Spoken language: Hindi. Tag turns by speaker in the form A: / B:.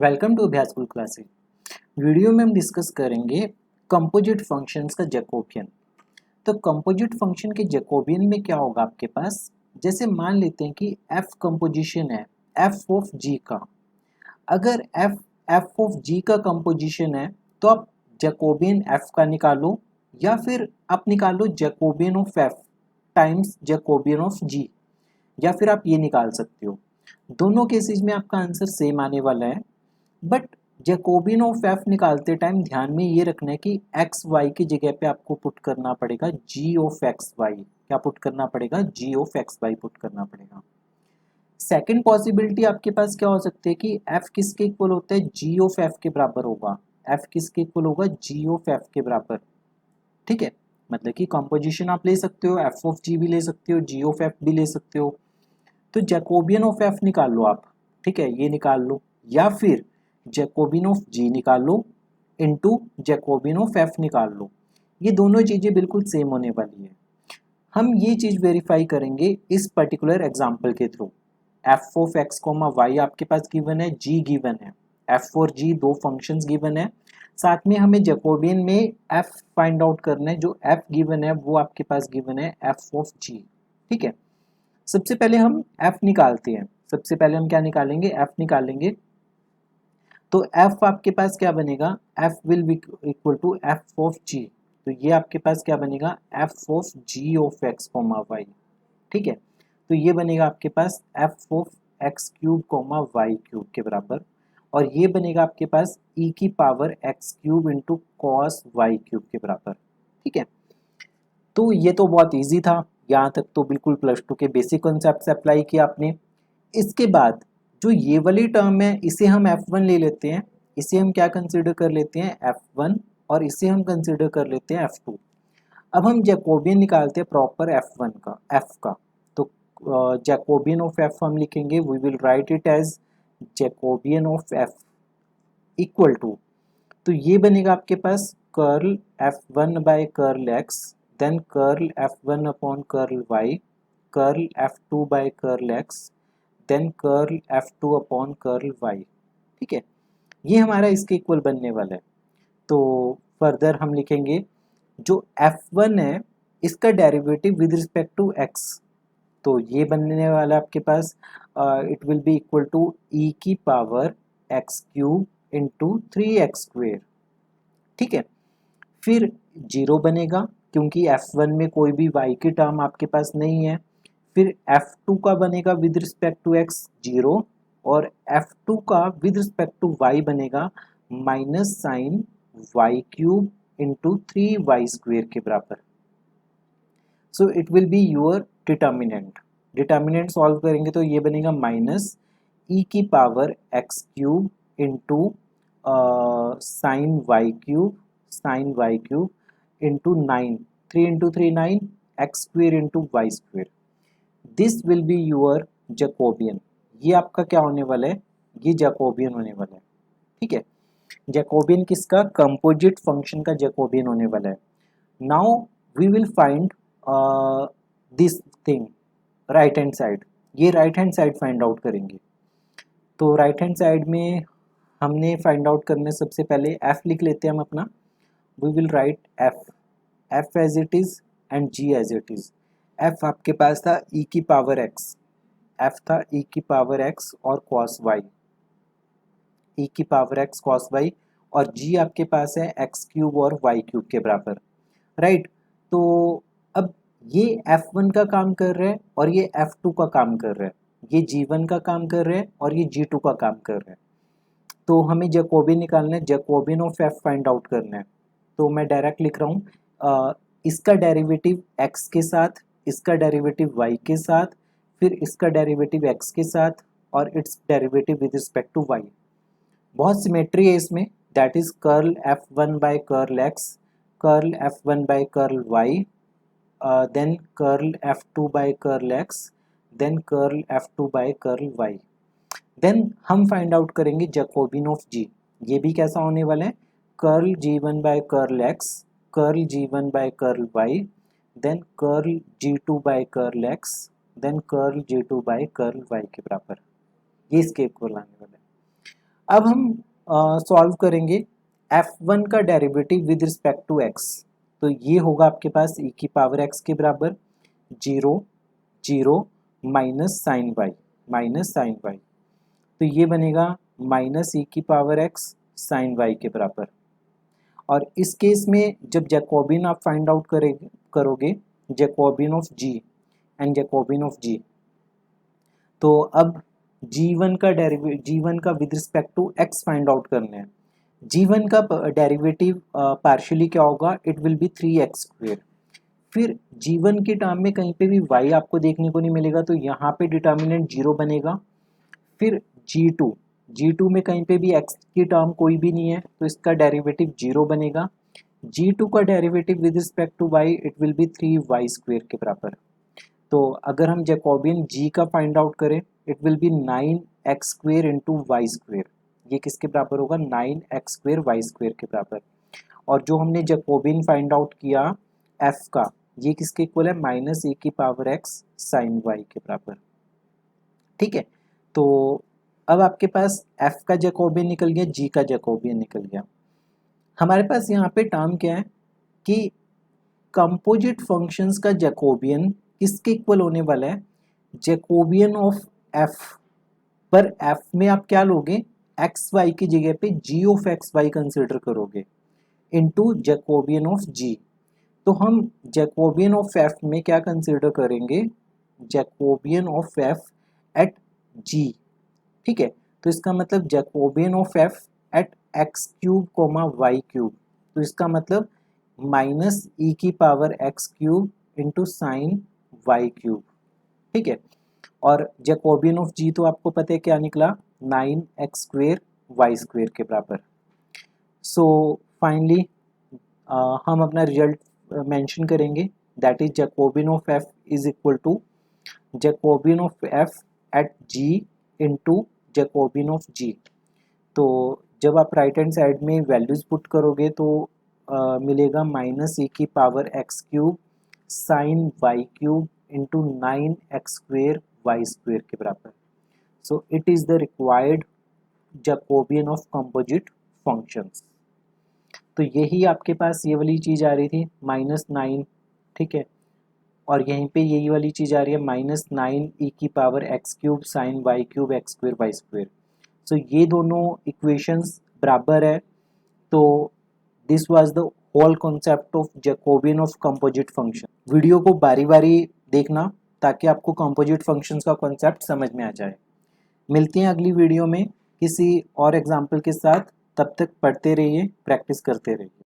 A: वेलकम टू अभ्यास स्कूल क्लासेस। वीडियो में हम डिस्कस करेंगे कंपोजिट फंक्शंस का जैकोबियन। तो कंपोजिट फंक्शन के जैकोबियन में क्या होगा आपके पास, जैसे मान लेते हैं कि f कंपोजिशन है f ऑफ g का। अगर f ऑफ g का कंपोजिशन है तो आप जैकोबियन f का निकालो, या फिर आप निकालो Jacobian of f times Jacobian of g, या फिर आप ये निकाल सकते हो। दोनों केसेस में आपका आंसर सेम आने वाला है, बट जैकोबियन ऑफ एफ निकालते टाइम ध्यान में ये रखना है कि एक्स वाई की जगह पे आपको पुट करना पड़ेगा जी ऑफ एक्स वाई। क्या पुट करना पड़ेगा? जी ऑफ एक्स वाई पुट करना पड़ेगा। सेकंड पॉसिबिलिटी आपके पास क्या हो सकती है कि एफ किसके इक्वल होता है? जी ऑफ एफ के बराबर होगा। एफ किसके इक्वल होगा? जी ऑफ एफ के बराबर। ठीक है, मतलब कि कंपोजिशन आप ले सकते हो, एफ ऑफ जी भी ले सकते हो, जी ऑफ एफ भी ले सकते हो। तो जैकोबियन ऑफ एफ निकाल लो आप, ठीक है, ये निकाल लो, या फिर जैकोबियन ऑफ जी निकाल लो इनटू जैकोबियन ऑफ एफ निकाल लो। ये दोनों चीजें बिल्कुल सेम होने वाली है। हम ये चीज वेरीफाई करेंगे इस पर्टिकुलर एग्जांपल के थ्रू। F of X comma Y आपके पास गिवन है, जी गिवन है, एफ और जी दो फंक्शंस गिवन है, साथ में हमें जैकोबियन में एफ फाइंड आउट करना है। जो एफ गिवन है वो आपके पास गिवन है एफ ऑफ जी। ठीक है, सबसे पहले हम f निकालते हैं। सबसे पहले हम क्या निकालेंगे? f निकालेंगे। तो f आपके पास क्या बनेगा? f will be equal to f of g। तो ये आपके पास क्या बनेगा? f of g of x comma y। ठीक है, तो ये बनेगा आपके पास f of x cube comma y cube के बराबर, और ये बनेगा आपके पास e की power x cube into cos y cube के बराबर। ठीक है, तो ये तो बहुत इजी था, यहाँ तक तो बिल्कुल प्लस टू के बेसिक कॉन्सेप्ट से अप्लाई किया आपने। इसके बाद जो ये वाली टर्म है इसे हम F1 ले लेते हैं, इसे हम क्या कंसिडर कर लेते हैं? F1, और इसे हम कंसिडर कर लेते हैं F2। अब हम जैकोबियन निकालते हैं प्रॉपर F1 का, F का। तो जैकोबियन ऑफ F हम लिखेंगे, we will write it as Jacobian of F equal to, तो ये बनेगा आपके पास curl F1 by curl X, then curl F1 upon curl Y, curl F2 by curl X, then curl F2 upon curl Y। ठीक है, ये हमारा इसके इक्वल बनने वाला है। तो फर्दर हम लिखेंगे जो F1 है इसका derivative with respect to X, तो ये बनने वाला है आपके पास it will be equal to e की power x cube into 3x square. ठीक है, फिर जीरो बनेगा क्योंकि F1 में कोई भी y की टर्म आपके पास नहीं है। फिर F2 का बनेगा with respect to x zero, और F2 का विद रिस्पेक्ट टू y बनेगा minus sine y cube into 3y square के बराबर। So it will be your determinant. Determinant solve करेंगे तो ये बनेगा माइनस ई की power X cube into sine Y cube into 9, 3 into 3 9, X square into Y square. This will be your Jacobian. ये आपका क्या होने वाला है? ये जैकोबियन होने वाला है। ठीक है, जैकोबियन किसका? कंपोजिट फंक्शन का जैकोबियन होने वाला है। Now we will find this thing right hand side. ये right hand side find out करेंगे। तो राइट हैंड साइड में हमने फाइंड आउट करने सबसे पहले f लिख लेते हैं हम अपना। We will write f as it is and g as it is. f आपके पास था e की पावर x, f था e की पावर x और cos y, e की पावर x cos y, और g आपके पास है x क्यूब और y क्यूब के बराबर। राइट, तो अब ये F1 का काम कर रहा है और ये F2 का काम कर रहा है, ये G1 का काम कर रहा है और ये G2 का काम कर रहा है। तो हमें जैकोबियन निकालना है, Jacobian of F find out करना है। तो मैं डायरेक्ट लिख रहा हूँ इसका डेरिवेटिव x के साथ, इसका डेरिवेटिव y के साथ, फिर इसका डेरिवेटिव x के साथ, और its derivative with respect to y। बहुत सिमेट्री है इसमें, that is curl F1 by curl x, curl F1 by curl y, then curl F2 by curl x, then curl F2 by curl y। then हम फाइंड आउट करेंगे जैकोबियन ऑफ g। ये भी कैसा होने वाला है? Curl G1 by curl x, curl G1 by curl y, then curl G2 by curl x, then curl G2 by curl y के बराबर। ये इसके इक्वल आने वाला है। अब हम सॉल्व करेंगे f1 का derivative with respect to x। तो ये होगा आपके पास e की पावर x के बराबर 0 0 माइनस साइन y। तो ये बनेगा माइनस e की पावर x साइन y के बराबर। और इस केस में जब जैकोबियन आप फाइंड आउट करोगे Jacobian of g and Jacobian of g, तो अब g1 का with respect to x find out करना है। g1 का डेरिवेटिव पार्शियली क्या होगा, इट विल बी 3x²। फिर g1 के टर्म में कहीं पे भी y आपको देखने को नहीं मिलेगा, तो यहाँ पे डिटर्मिनेंट 0 बनेगा। फिर g2 में कहीं पे भी x की टर्म कोई भी नहीं है, तो इसका डेरिवेटिव 0 बनेगा। g2 का derivative with respect to y it will be 3y² के बराबर। तो अगर हम जैकोबियन g का फाइंड आउट करें, it will be 9x² into y²। ये किसके बराबर होगा, 9x² y² के बराबर। और जो हमने जैकोबियन फाइंड आउट किया f का, ये किसके इक्वल है, माइनस e की पावर x साइन y के बराबर। ठीक है, तो अब आपके पास f का जैकोबियन निकल गया, g का जैकोबियन निकल गया। हमारे पास यहाँ पे टर्म क्या है कि कंपोजिट फंक्शंस का जैकोबियन किसके इक्वल होने वाला है, जैकोबियन ऑफ f। पर f में आप क्या लोगे, एक्स वाई की जगह पे g of X Y consider करोगे इनटू जैकोबियन ऑफ g। तो हम जैकोबियन ऑफ f में क्या कंसिडर करेंगे, Jacobian of f at g। ठीक है, तो इसका मतलब Jacobian of f eight x³ y³। तो इसका मतलब माइनस e की power x³ into sine y³। ठीक है, और जैकोबियन ऑफ g तो आपको पता है क्या निकला, 9x² y² के बराबर। सो फाइनली हम अपना रिजल्ट मेंशन करेंगे, that is Jacobian of f is equal to Jacobian of f at g into Jacobian of g। तो जब आप राइट हैंड साइड में वैल्यूज पुट करोगे तो मिलेगा माइनस e की power x³ sine y³ into 9x² y² के बराबर। So it is the required Jacobian of composite functions. तो यही आपके पास ये वाली चीज़ आ रही थी -9। ठीक है, और यहीं पे यही वाली चीज़ आ रही है -9 e की power x³ sine y³ x² y²। सो ये दोनों इक्वेशंस बराबर है। तो this was the whole concept of Jacobian of composite function. Video को बारी बारी देखना ताकि आपको कंपोजिट फंक्शंस का कॉन्सेप्ट समझ में आ जाए। मिलते हैं अगली वीडियो में किसी और एग्जाम्पल के साथ, तब तक पढ़ते रहिए, प्रैक्टिस करते रहिए।